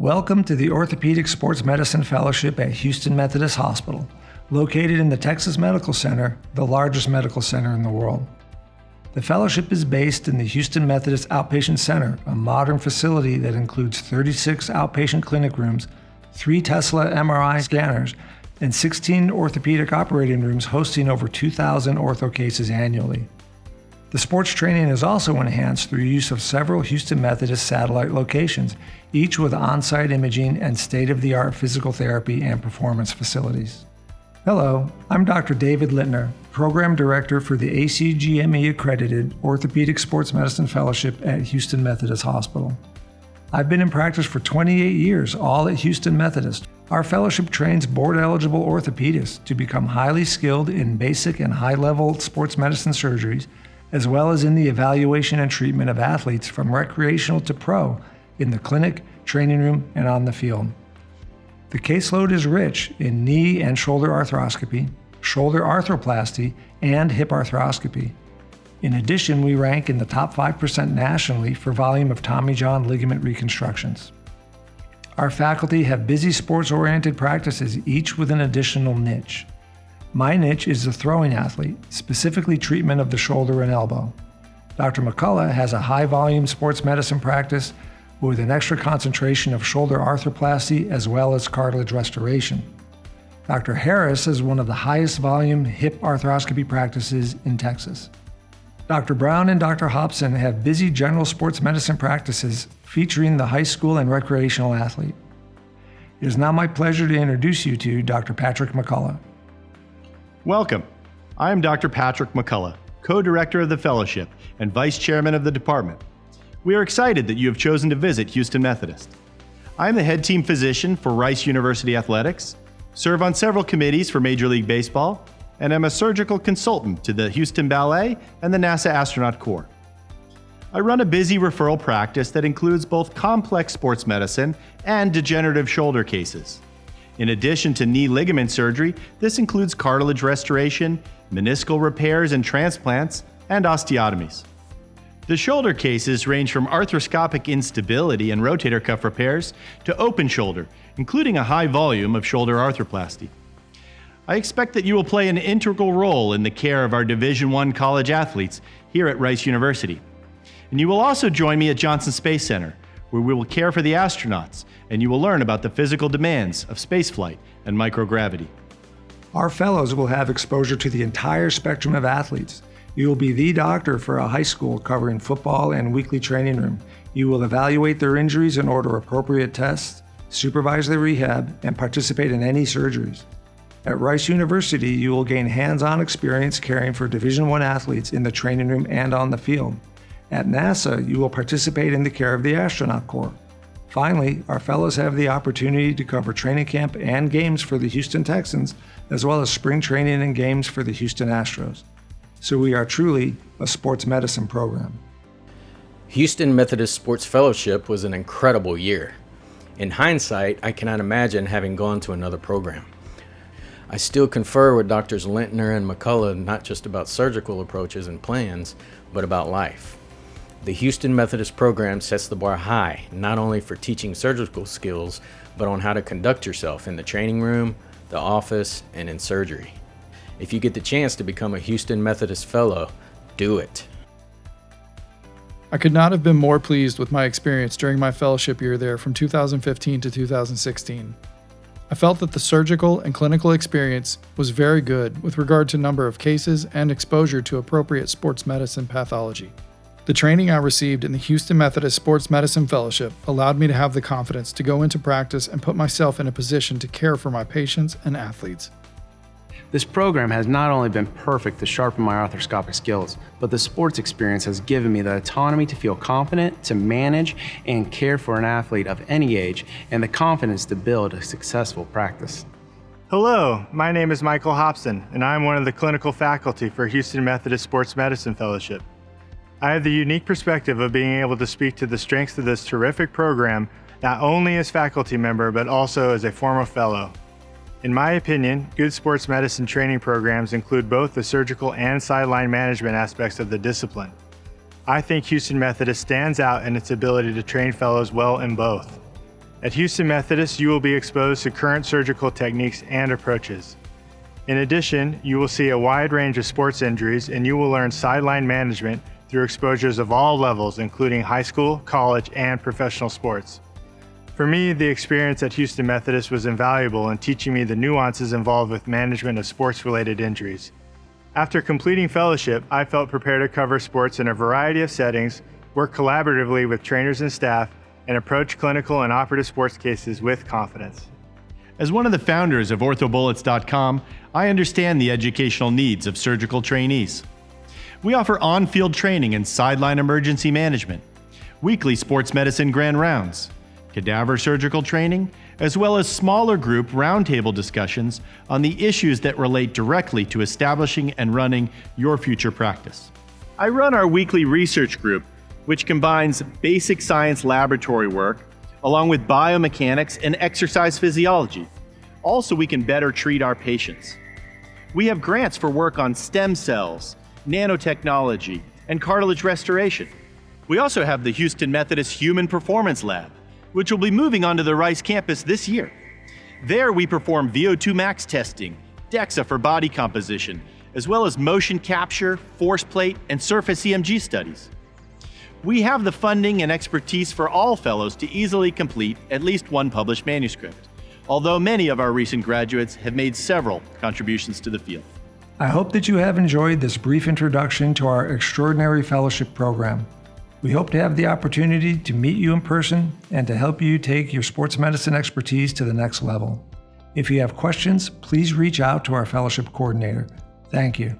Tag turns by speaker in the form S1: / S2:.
S1: Welcome to the Orthopedic Sports Medicine Fellowship at Houston Methodist Hospital, located in the Texas Medical Center, the largest medical center in the world. The fellowship is based in the Houston Methodist Outpatient Center, a modern facility that includes 36 outpatient clinic rooms, 3 Tesla MRI scanners, and 16 orthopedic operating rooms hosting over 2,000 ortho cases annually. The sports training is also enhanced through use of several Houston Methodist satellite locations, each with on-site imaging and state-of-the-art physical therapy and performance facilities. Hello, I'm Dr. David Littner, Program Director for the ACGME-accredited Orthopedic Sports Medicine Fellowship at Houston Methodist Hospital. I've been in practice for 28 years, all at Houston Methodist. Our fellowship trains board-eligible orthopedists to become highly skilled in basic and high-level sports medicine surgeries, as well as in the evaluation and treatment of athletes from recreational to pro in the clinic, training room, and on the field. The caseload is rich in knee and shoulder arthroscopy, shoulder arthroplasty, and hip arthroscopy. In addition, we rank in the top 5% nationally for volume of Tommy John ligament reconstructions. Our faculty have busy sports-oriented practices, each with an additional niche. My niche is the throwing athlete, specifically treatment of the shoulder and elbow. Dr. McCullough has a high-volume sports medicine practice with an extra concentration of shoulder arthroplasty as well as cartilage restoration. Dr. Harris is one of the highest volume hip arthroscopy practices in Texas. Dr. Brown and Dr. Hobson have busy general sports medicine practices featuring the high school and recreational athlete. It is now my pleasure to introduce you to Dr. Patrick McCullough.
S2: Welcome. I am Dr. Patrick McCullough, co-director of the fellowship and vice chairman of the department. We are excited that you have chosen to visit Houston Methodist. I am the head team physician for Rice University Athletics, serve on several committees for Major League Baseball, and am a surgical consultant to the Houston Ballet and the NASA Astronaut Corps. I run a busy referral practice that includes both complex sports medicine and degenerative shoulder cases. In addition to knee ligament surgery, this includes cartilage restoration, meniscal repairs and transplants, and osteotomies. The shoulder cases range from arthroscopic instability and rotator cuff repairs to open shoulder, including a high volume of shoulder arthroplasty. I expect that you will play an integral role in the care of our Division I college athletes here at Rice University. And you will also join me at Johnson Space Center, where we will care for the astronauts, and you will learn about the physical demands of spaceflight and microgravity.
S1: Our fellows will have exposure to the entire spectrum of athletes. You will be the doctor for a high school covering football and weekly training room. You will evaluate their injuries and order appropriate tests, supervise their rehab, and participate in any surgeries. At Rice University, you will gain hands-on experience caring for Division I athletes in the training room and on the field. At NASA, you will participate in the care of the Astronaut Corps. Finally, our fellows have the opportunity to cover training camp and games for the Houston Texans, as well as spring training and games for the Houston Astros. So we are truly a sports medicine program.
S3: Houston Methodist Sports Fellowship was an incredible year. In hindsight, I cannot imagine having gone to another program. I still confer with Drs. Lintner and McCullough not just about surgical approaches and plans, but about life. The Houston Methodist program sets the bar high, not only for teaching surgical skills, but on how to conduct yourself in the training room, the office, and in surgery. If you get the chance to become a Houston Methodist Fellow, do it.
S4: I could not have been more pleased with my experience during my fellowship year there from 2015 to 2016. I felt that the surgical and clinical experience was very good with regard to number of cases and exposure to appropriate sports medicine pathology. The training I received in the Houston Methodist Sports Medicine Fellowship allowed me to have the confidence to go into practice and put myself in a position to care for my patients and athletes.
S5: This program has not only been perfect to sharpen my arthroscopic skills, but the sports experience has given me the autonomy to feel confident, to manage and care for an athlete of any age, and the confidence to build a successful practice.
S6: Hello, my name is Michael Hobson, and I'm one of the clinical faculty for Houston Methodist Sports Medicine Fellowship. I have the unique perspective of being able to speak to the strengths of this terrific program, not only as faculty member, but also as a former fellow. In my opinion, good sports medicine training programs include both the surgical and sideline management aspects of the discipline. I think Houston Methodist stands out in its ability to train fellows well in both. At Houston Methodist, you will be exposed to current surgical techniques and approaches. In addition, you will see a wide range of sports injuries, and you will learn sideline management through exposures of all levels, including high school, college, and professional sports. For me, the experience at Houston Methodist was invaluable in teaching me the nuances involved with management of sports-related injuries. After completing fellowship, I felt prepared to cover sports in a variety of settings, work collaboratively with trainers and staff, and approach clinical and operative sports cases with confidence.
S2: As one of the founders of orthobullets.com, I understand the educational needs of surgical trainees. We offer on-field training and sideline emergency management, weekly sports medicine grand rounds, cadaver surgical training, as well as smaller group roundtable discussions on the issues that relate directly to establishing and running your future practice. I run our weekly research group, which combines basic science laboratory work along with biomechanics and exercise physiology. Also, we can better treat our patients. We have grants for work on stem cells, nanotechnology, and cartilage restoration. We also have the Houston Methodist Human Performance Lab, which will be moving onto the Rice campus this year. There we perform VO2 max testing, DEXA for body composition, as well as motion capture, force plate, and surface EMG studies. We have the funding and expertise for all fellows to easily complete at least one published manuscript, although many of our recent graduates have made several contributions to the field.
S1: I hope that you have enjoyed this brief introduction to our extraordinary fellowship program. We hope to have the opportunity to meet you in person and to help you take your sports medicine expertise to the next level. If you have questions, please reach out to our fellowship coordinator. Thank you.